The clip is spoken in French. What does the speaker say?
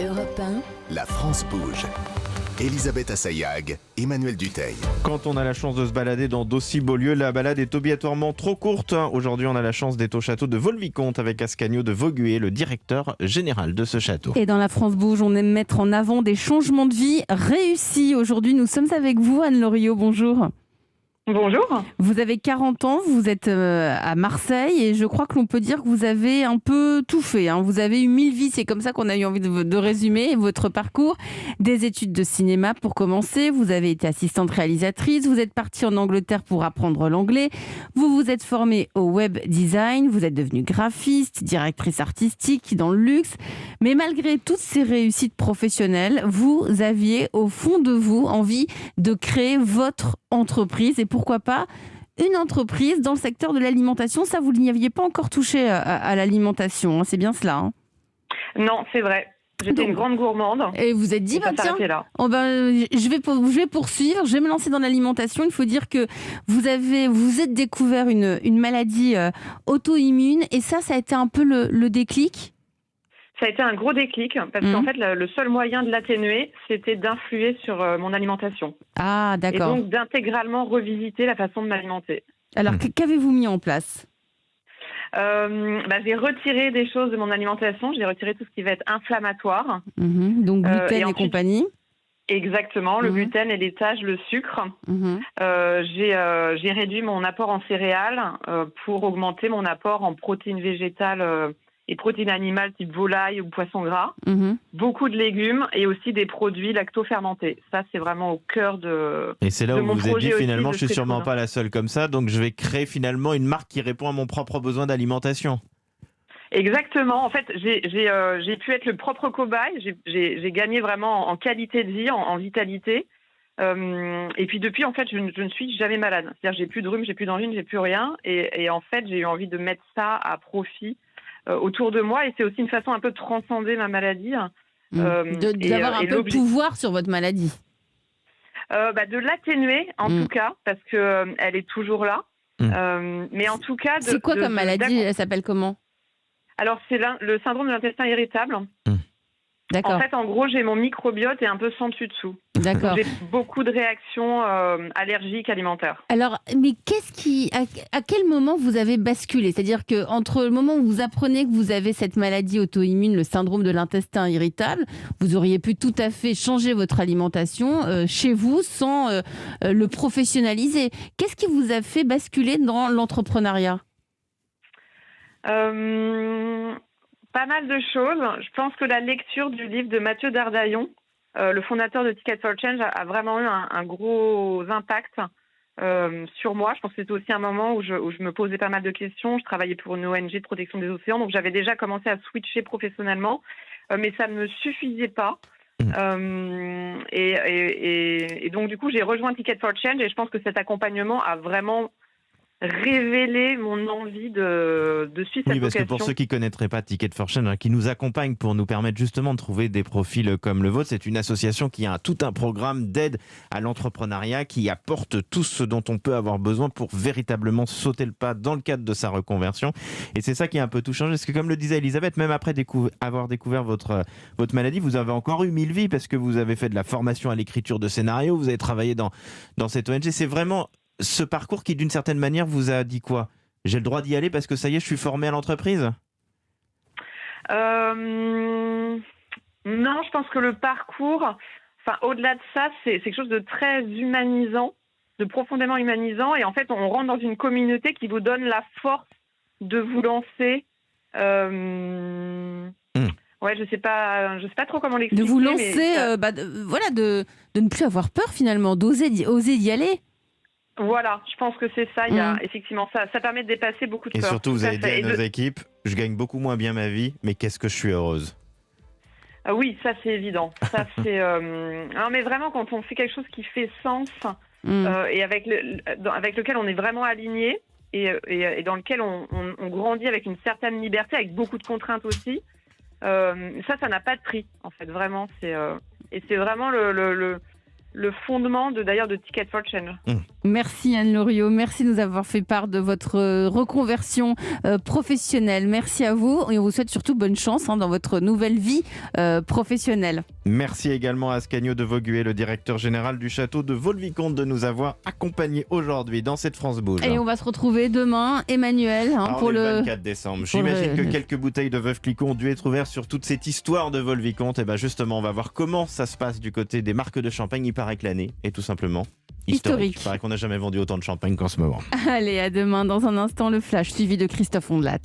Europe 1, La France bouge. Elisabeth Assayag, Emmanuel Dutheil. Quand on a la chance de se balader dans d'aussi beaux lieux, la balade est obligatoirement trop courte. Aujourd'hui, on a la chance d'être au château de Vaux-le-Vicomte avec Ascanio de Vaugué, le directeur général de ce château. Et dans la France Bouge, on aime mettre en avant des changements de vie réussis. Aujourd'hui, nous sommes avec vous, Anne Loriot. Bonjour. Bonjour. Vous avez 40 ans, vous êtes à Marseille et je crois que l'on peut dire que vous avez un peu tout fait. Vous avez eu 1000 vies, c'est comme ça qu'on a eu envie de résumer votre parcours. Des études de cinéma pour commencer, vous avez été assistante réalisatrice, vous êtes partie en Angleterre pour apprendre l'anglais, vous vous êtes formée au web design, vous êtes devenue graphiste, directrice artistique dans le luxe. Mais malgré toutes ces réussites professionnelles, vous aviez au fond de vous envie de créer votre entreprise et pourquoi pas une entreprise dans le secteur de l'alimentation. Ça, vous n'y aviez pas encore touché à l'alimentation, c'est bien cela Non, c'est vrai. J'étais une grande gourmande. Et vous êtes dit, tiens, je vais poursuivre, je vais me lancer dans l'alimentation. Il faut dire que vous êtes découvert une maladie auto-immune et ça a été un peu le déclic. Ça a été un gros déclic parce qu'en fait, le seul moyen de l'atténuer, c'était d'influer sur mon alimentation. Ah, d'accord. Et donc d'intégralement revisiter la façon de m'alimenter. Alors, qu'avez-vous mis en place ? J'ai retiré des choses de mon alimentation. J'ai retiré tout ce qui va être inflammatoire. Donc gluten et ensuite, compagnie. Exactement, le gluten et les tâches, le sucre. J'ai réduit mon apport en céréales pour augmenter mon apport en protéines végétales et protéines animales type volaille ou poisson gras. Beaucoup de légumes et aussi des produits lacto-fermentés. Ça, c'est vraiment au cœur de Et c'est là où vous vous êtes dit, finalement, je suis sûrement food. pas la seule comme ça, donc je vais créer finalement une marque qui répond à mon propre besoin d'alimentation. Exactement. En fait, j'ai pu être le propre cobaye. J'ai gagné vraiment en qualité de vie, en vitalité. Et puis depuis, en fait, je ne suis jamais malade. C'est-à-dire, j'ai plus de rhume, j'ai plus d'angine, j'ai plus rien. Et en fait, j'ai eu envie de mettre ça à profit autour de moi. Et c'est aussi une façon un peu de transcender ma maladie. D'avoir un peu de pouvoir sur votre maladie. De l'atténuer, en tout cas, parce qu'elle est toujours là. Mais en tout cas... C'est quoi comme maladie ? Elle s'appelle comment ? Alors, c'est le syndrome de l'intestin irritable. D'accord. En fait, en gros, j'ai mon microbiote est un peu sans dessus-dessous. D'accord. J'ai beaucoup de réactions allergiques alimentaires. Alors, mais à quel moment vous avez basculé ? C'est-à-dire qu'entre le moment où vous apprenez que vous avez cette maladie auto-immune, le syndrome de l'intestin irritable, vous auriez pu tout à fait changer votre alimentation chez vous sans le professionnaliser. Qu'est-ce qui vous a fait basculer dans l'entrepreneuriat ? Pas mal de choses. Je pense que la lecture du livre de Mathieu Dardaillon, le fondateur de Ticket for Change, a vraiment eu un gros impact sur moi. Je pense que c'était aussi un moment où je me posais pas mal de questions. Je travaillais pour une ONG de protection des océans, donc j'avais déjà commencé à switcher professionnellement, mais ça ne me suffisait pas. Et donc, du coup, j'ai rejoint Ticket for Change et je pense que cet accompagnement a vraiment révéler mon envie de suivre cette vocation. Oui, parce que pour ceux qui ne connaîtraient pas Ticket for Change, qui nous accompagnent pour nous permettre justement de trouver des profils comme le vôtre, c'est une association qui a tout un programme d'aide à l'entrepreneuriat, qui apporte tout ce dont on peut avoir besoin pour véritablement sauter le pas dans le cadre de sa reconversion. Et c'est ça qui a un peu tout changé, parce que comme le disait Elisabeth, même après avoir découvert votre maladie, vous avez encore eu 1000 vies, parce que vous avez fait de la formation à l'écriture de scénarios, vous avez travaillé dans cette ONG. C'est vraiment ce parcours qui, d'une certaine manière, vous a dit quoi ? J'ai le droit d'y aller parce que ça y est, je suis formé à l'entreprise ? Non, je pense que le parcours, au-delà de ça, c'est quelque chose de très humanisant, de profondément humanisant. Et en fait, on rentre dans une communauté qui vous donne la force de vous lancer. Ouais, je sais pas trop comment l'expliquer. De vous lancer, de ne plus avoir peur finalement, oser d'y aller. Voilà, je pense que c'est ça. Il y a effectivement ça permet de dépasser beaucoup de peur. Et surtout, vous avez dit à nos équipes, je gagne beaucoup moins bien ma vie, mais qu'est-ce que je suis heureuse. Oui, ça c'est évident. Ça c'est. Non, mais vraiment, quand on fait quelque chose qui fait sens et avec lequel on est vraiment aligné et dans lequel on grandit avec une certaine liberté, avec beaucoup de contraintes aussi. Ça n'a pas de prix en fait. Vraiment, et c'est vraiment le fondement d'ailleurs de Ticket for Change. Merci Anne Loriot, merci de nous avoir fait part de votre reconversion professionnelle. Merci à vous et on vous souhaite surtout bonne chance dans votre nouvelle vie professionnelle. Merci également à Ascanio de Vaugué, le directeur général du château de Vaux-le-Vicomte, de nous avoir accompagnés aujourd'hui dans cette France Bouge. Et on va se retrouver demain, Emmanuel, pour le 24 décembre. J'imagine que quelques bouteilles de Veuve Clicquot ont dû être ouvertes sur toute cette histoire de Vaux-le-Vicomte. Et bien justement, on va voir comment ça se passe du côté des marques de champagne. Il paraît que l'année est tout simplement historique. Il paraît qu'on n'a jamais vendu autant de champagne qu'en ce moment. Allez, à demain. Dans un instant, le flash suivi de Christophe Ondelat.